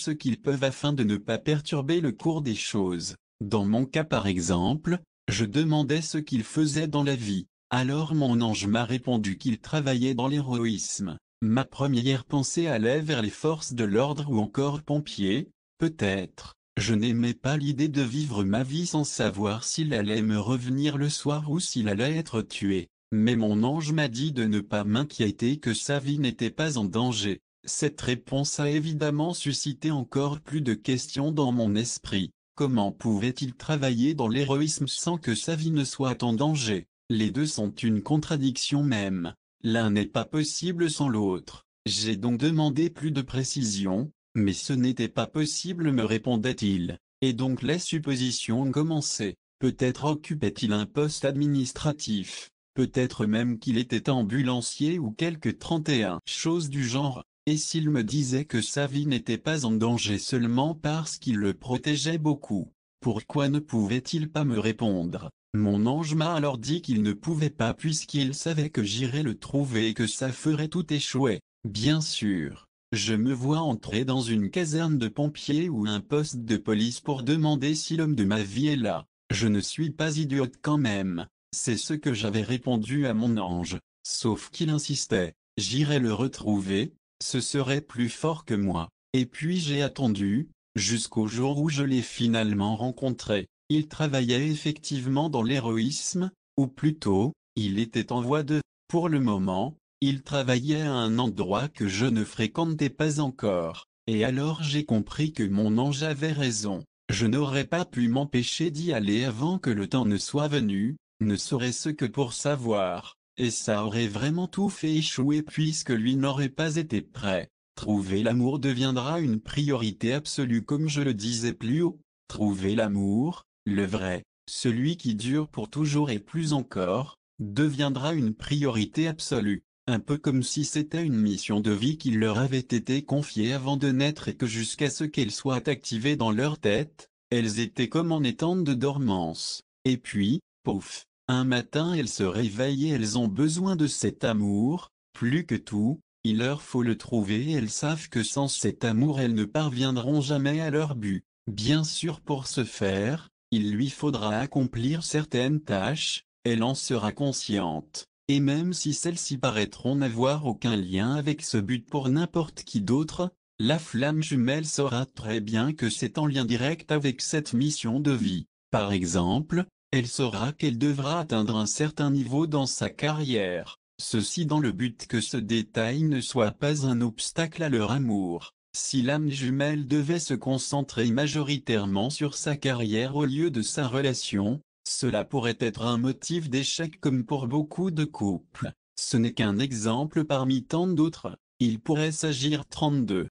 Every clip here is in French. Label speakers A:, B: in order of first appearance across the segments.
A: ce qu'ils peuvent afin de ne pas perturber le cours des choses. Dans mon cas par exemple, je demandais ce qu'il faisait dans la vie. Alors mon ange m'a répondu qu'il travaillait dans l'héroïsme. Ma première pensée allait vers les forces de l'ordre ou encore pompiers, peut-être. Je n'aimais pas l'idée de vivre ma vie sans savoir s'il allait me revenir le soir ou s'il allait être tué. Mais mon ange m'a dit de ne pas m'inquiéter, que sa vie n'était pas en danger. Cette réponse a évidemment suscité encore plus de questions dans mon esprit. Comment pouvait-il travailler dans l'héroïsme sans que sa vie ne soit en danger? Les deux sont une contradiction même. L'un n'est pas possible sans l'autre. J'ai donc demandé plus de précision, mais ce n'était pas possible, me répondait-il. Et donc les suppositions commençaient. Peut-être occupait-il un poste administratif. Peut-être même qu'il était ambulancier ou quelque 31 chose du genre. Et s'il me disait que sa vie n'était pas en danger seulement parce qu'il le protégeait beaucoup, pourquoi ne pouvait-il pas me répondre? Mon ange m'a alors dit qu'il ne pouvait pas, puisqu'il savait que j'irais le trouver et que ça ferait tout échouer. Bien sûr, je me vois entrer dans une caserne de pompiers ou un poste de police pour demander si l'homme de ma vie est là. Je ne suis pas idiote quand même. C'est ce que j'avais répondu à mon ange. Sauf qu'il insistait. J'irai le retrouver, ce serait plus fort que moi. Et puis j'ai attendu, jusqu'au jour où je l'ai finalement rencontré. Il travaillait effectivement dans l'héroïsme, ou plutôt, il était en voie de... Pour le moment, il travaillait à un endroit que je ne fréquentais pas encore. Et alors j'ai compris que mon ange avait raison. Je n'aurais pas pu m'empêcher d'y aller avant que le temps ne soit venu, ne serait-ce que pour savoir. Et ça aurait vraiment tout fait échouer puisque lui n'aurait pas été prêt. Trouver l'amour deviendra une priorité absolue, comme je le disais plus haut. Trouver l'amour, le vrai, celui qui dure pour toujours et plus encore, deviendra une priorité absolue. Un peu comme si c'était une mission de vie qui leur avait été confiée avant de naître et que jusqu'à ce qu'elle soit activée dans leur tête, elles étaient comme en état de dormance. Et puis, pouf, un matin elles se réveillent et elles ont besoin de cet amour, plus que tout, il leur faut le trouver et elles savent que sans cet amour elles ne parviendront jamais à leur but. Bien sûr, pour ce faire, il lui faudra accomplir certaines tâches, elle en sera consciente. Et même si celles-ci paraîtront n'avoir aucun lien avec ce but pour n'importe qui d'autre, la flamme jumelle saura très bien que c'est en lien direct avec cette mission de vie. Par exemple, elle saura qu'elle devra atteindre un certain niveau dans sa carrière, ceci dans le but que ce détail ne soit pas un obstacle à leur amour. Si l'âme jumelle devait se concentrer majoritairement sur sa carrière au lieu de sa relation, cela pourrait être un motif d'échec comme pour beaucoup de couples. Ce n'est qu'un exemple parmi tant d'autres. Il pourrait s'agir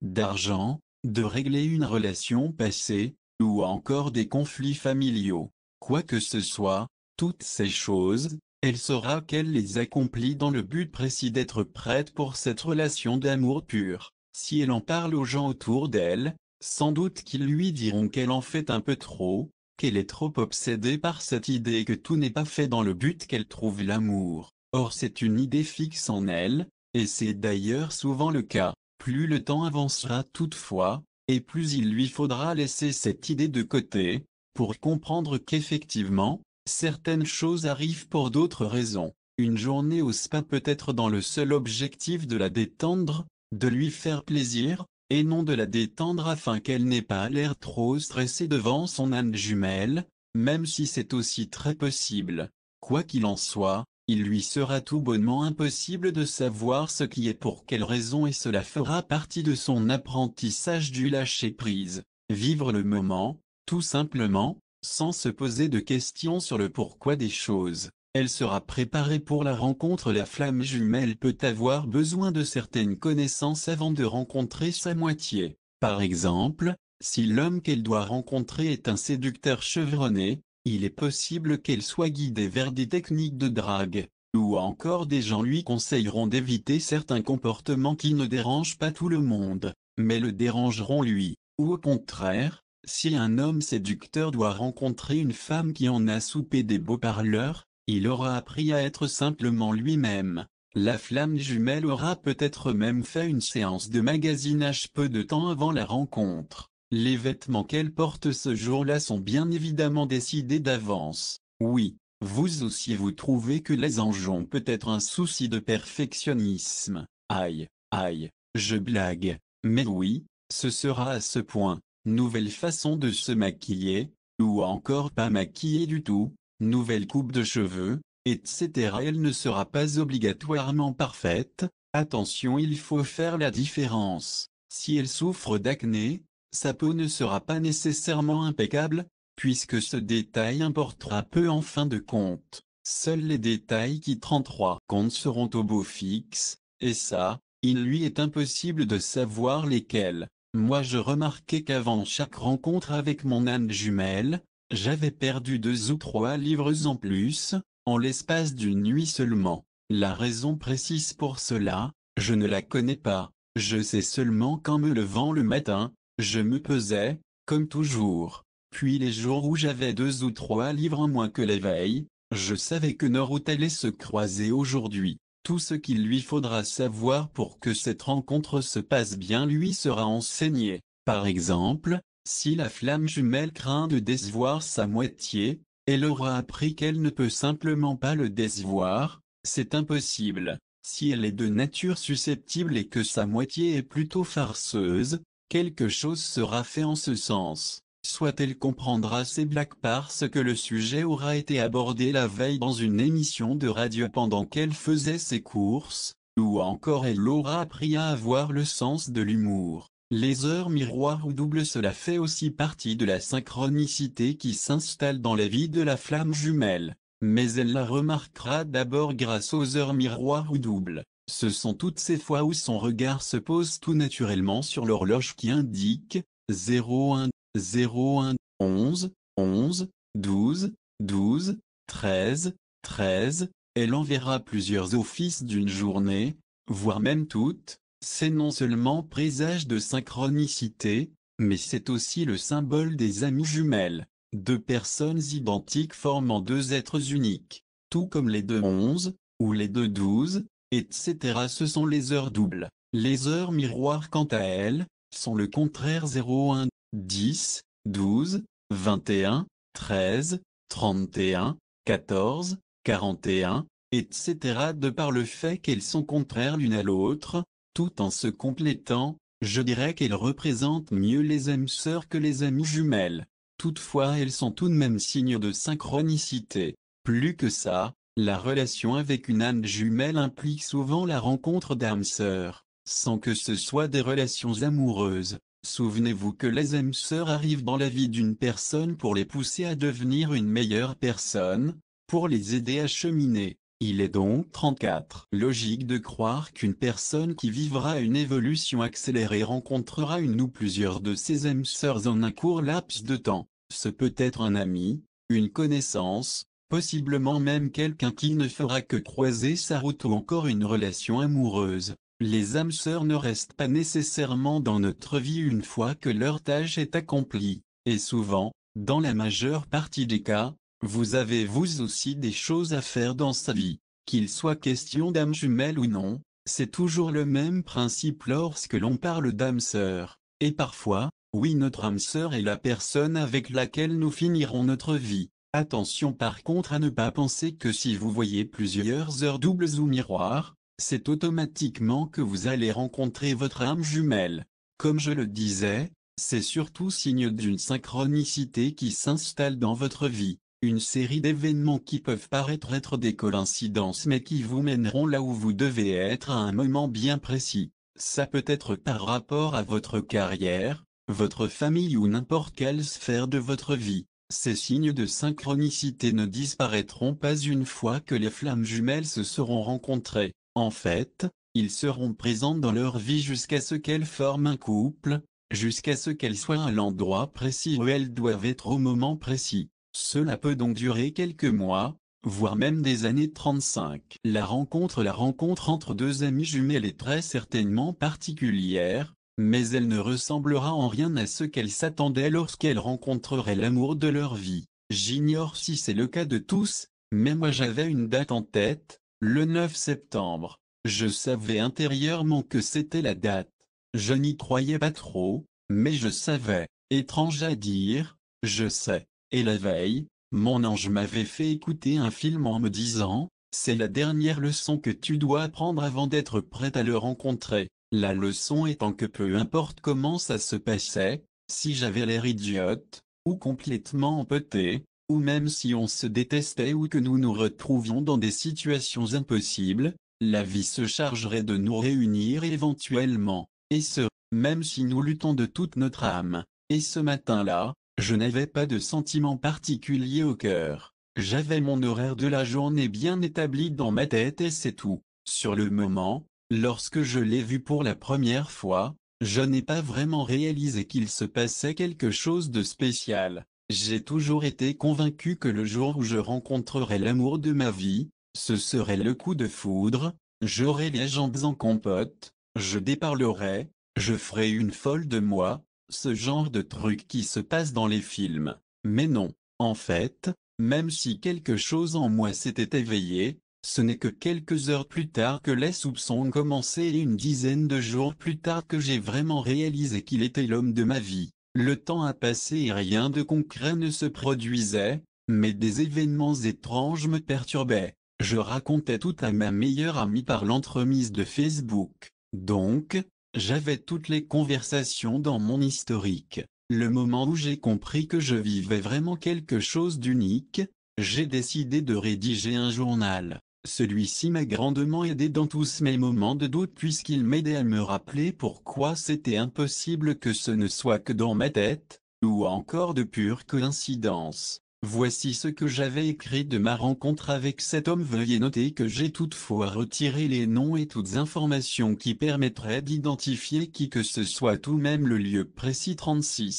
A: d'argent, de régler une relation passée, ou encore des conflits familiaux. Quoi que ce soit, toutes ces choses, elle saura qu'elle les accomplit dans le but précis d'être prête pour cette relation d'amour pur. Si elle en parle aux gens autour d'elle, sans doute qu'ils lui diront qu'elle en fait un peu trop, qu'elle est trop obsédée par cette idée que tout n'est pas fait dans le but qu'elle trouve l'amour. Or c'est une idée fixe en elle, et c'est d'ailleurs souvent le cas. Plus le temps avancera toutefois, et plus il lui faudra laisser cette idée de côté, pour comprendre qu'effectivement, certaines choses arrivent pour d'autres raisons. Une journée au spa peut être dans le seul objectif de la détendre, de lui faire plaisir, et non de la détendre afin qu'elle n'ait pas l'air trop stressée devant son âme jumelle, même si c'est aussi très possible. Quoi qu'il en soit, il lui sera tout bonnement impossible de savoir ce qui est pour quelle raison, et cela fera partie de son apprentissage du lâcher-prise. Vivre le moment, tout simplement, sans se poser de questions sur le pourquoi des choses. Elle sera préparée pour la rencontre. La flamme jumelle peut avoir besoin de certaines connaissances avant de rencontrer sa moitié. Par exemple, si l'homme qu'elle doit rencontrer est un séducteur chevronné, il est possible qu'elle soit guidée vers des techniques de drague, ou encore des gens lui conseilleront d'éviter certains comportements qui ne dérangent pas tout le monde, mais le dérangeront lui. Ou au contraire, si un homme séducteur doit rencontrer une femme qui en a soupé des beaux parleurs, il aura appris à être simplement lui-même. La flamme jumelle aura peut-être même fait une séance de magasinage peu de temps avant la rencontre. Les vêtements qu'elle porte ce jour-là sont bien évidemment décidés d'avance. Oui, vous aussi vous trouvez que les anges ont peut-être un souci de perfectionnisme. Aïe, aïe, je blague. Mais oui, ce sera à ce point. Nouvelle façon de se maquiller, ou encore pas maquiller du tout, nouvelle coupe de cheveux, etc. Elle ne sera pas obligatoirement parfaite. Attention, il faut faire la différence. Si elle souffre d'acné, sa peau ne sera pas nécessairement impeccable, puisque ce détail importera peu en fin de compte. Seuls les détails qui 33 compte seront au beau fixe, et ça, il lui est impossible de savoir lesquels. Moi je remarquais qu'avant chaque rencontre avec mon âme jumelle, j'avais perdu 2 ou 3 livres en plus, en l'espace d'une nuit seulement. La raison précise pour cela, je ne la connais pas. Je sais seulement qu'en me levant le matin, je me pesais, comme toujours. Puis les jours où j'avais 2 ou 3 livres en moins que la veille, je savais que nos routes allaient se croiser aujourd'hui. Tout ce qu'il lui faudra savoir pour que cette rencontre se passe bien lui sera enseigné. Par exemple, si la flamme jumelle craint de décevoir sa moitié, elle aura appris qu'elle ne peut simplement pas le décevoir, c'est impossible. Si elle est de nature susceptible et que sa moitié est plutôt farceuse, quelque chose sera fait en ce sens. Soit elle comprendra ses blagues parce que le sujet aura été abordé la veille dans une émission de radio pendant qu'elle faisait ses courses, ou encore elle aura appris à avoir le sens de l'humour. Les heures miroirs ou doubles, cela fait aussi partie de la synchronicité qui s'installe dans la vie de la flamme jumelle. Mais elle la remarquera d'abord grâce aux heures miroirs ou doubles. Ce sont toutes ces fois où son regard se pose tout naturellement sur l'horloge qui indique 01, 01, 11, 11, 12, 12, 13, 13. Elle enverra plusieurs offices d'une journée, voire même toutes. C'est non seulement présage de synchronicité, mais c'est aussi le symbole des âmes jumelles. 2 personnes identiques formant 2 êtres uniques. Tout comme les 2 11, ou les 2 12, etc. Ce sont les heures doubles. Les heures miroirs quant à elles, sont le contraire 01, 10, 12, 21, 13, 31, 14, 41, etc. De par le fait qu'elles sont contraires l'une à l'autre, tout en se complétant, je dirais qu'elles représentent mieux les âmes sœurs que les âmes jumelles. Toutefois elles sont tout de même signes de synchronicité. Plus que ça, la relation avec une âme jumelle implique souvent la rencontre d'âmes sœurs, sans que ce soit des relations amoureuses. Souvenez-vous que les âmes sœurs arrivent dans la vie d'une personne pour les pousser à devenir une meilleure personne, pour les aider à cheminer. Il est donc 34 logique de croire qu'une personne qui vivra une évolution accélérée rencontrera une ou plusieurs de ses âmes sœurs en un court laps de temps. Ce peut être un ami, une connaissance, possiblement même quelqu'un qui ne fera que croiser sa route ou encore une relation amoureuse. Les âmes sœurs ne restent pas nécessairement dans notre vie une fois que leur tâche est accomplie, et souvent, dans la majeure partie des cas, vous avez vous aussi des choses à faire dans sa vie. Qu'il soit question d'âme jumelle ou non, c'est toujours le même principe lorsque l'on parle d'âme sœur. Et parfois, oui, notre âme sœur est la personne avec laquelle nous finirons notre vie. Attention par contre à ne pas penser que si vous voyez plusieurs heures doubles ou miroirs, c'est automatiquement que vous allez rencontrer votre âme jumelle. Comme je le disais, c'est surtout signe d'une synchronicité qui s'installe dans votre vie. Une série d'événements qui peuvent paraître être des coïncidences mais qui vous mèneront là où vous devez être à un moment bien précis. Ça peut être par rapport à votre carrière, votre famille ou n'importe quelle sphère de votre vie. Ces signes de synchronicité ne disparaîtront pas une fois que les flammes jumelles se seront rencontrées. En fait, ils seront présents dans leur vie jusqu'à ce qu'elles forment un couple, jusqu'à ce qu'elles soient à l'endroit précis où elles doivent être au moment précis. Cela peut donc durer quelques mois, voire même des années 35. La rencontre entre 2 amies jumelles est très certainement particulière, mais elle ne ressemblera en rien à ce qu'elles s'attendaient lorsqu'elles rencontreraient l'amour de leur vie. J'ignore si c'est le cas de tous, mais moi j'avais une date en tête, le 9 septembre. Je savais intérieurement que c'était la date. Je n'y croyais pas trop, mais je savais. Étrange à dire, je sais. Et la veille, mon ange m'avait fait écouter un film en me disant, c'est la dernière leçon que tu dois apprendre avant d'être prête à le rencontrer. La leçon étant que peu importe comment ça se passait, si j'avais l'air idiote, ou complètement empoté, ou même si on se détestait ou que nous nous retrouvions dans des situations impossibles, la vie se chargerait de nous réunir éventuellement, et ce, même si nous luttons de toute notre âme. Et ce matin-là, je n'avais pas de sentiment particulier au cœur. J'avais mon horaire de la journée bien établi dans ma tête et c'est tout. Sur le moment, lorsque je l'ai vu pour la première fois, je n'ai pas vraiment réalisé qu'il se passait quelque chose de spécial. J'ai toujours été convaincu que le jour où je rencontrerais l'amour de ma vie, ce serait le coup de foudre, j'aurais les jambes en compote, je déparlerais, je ferais une folle de moi, ce genre de truc qui se passe dans les films. Mais non, en fait, même si quelque chose en moi s'était éveillé, ce n'est que quelques heures plus tard que les soupçons ont commencé et une dizaine de jours plus tard que j'ai vraiment réalisé qu'il était l'homme de ma vie. Le temps a passé et rien de concret ne se produisait, mais des événements étranges me perturbaient. Je racontais tout à ma meilleure amie par l'entremise de Facebook. Donc, j'avais toutes les conversations dans mon historique. Le moment où j'ai compris que je vivais vraiment quelque chose d'unique, j'ai décidé de rédiger un journal. Celui-ci m'a grandement aidé dans tous mes moments de doute puisqu'il m'aidait à me rappeler pourquoi c'était impossible que ce ne soit que dans ma tête, ou encore de pure coïncidence. Voici ce que j'avais écrit de ma rencontre avec cet homme. Veuillez noter que j'ai toutefois retiré les noms et toutes informations qui permettraient d'identifier qui que ce soit, tout même le lieu précis 36.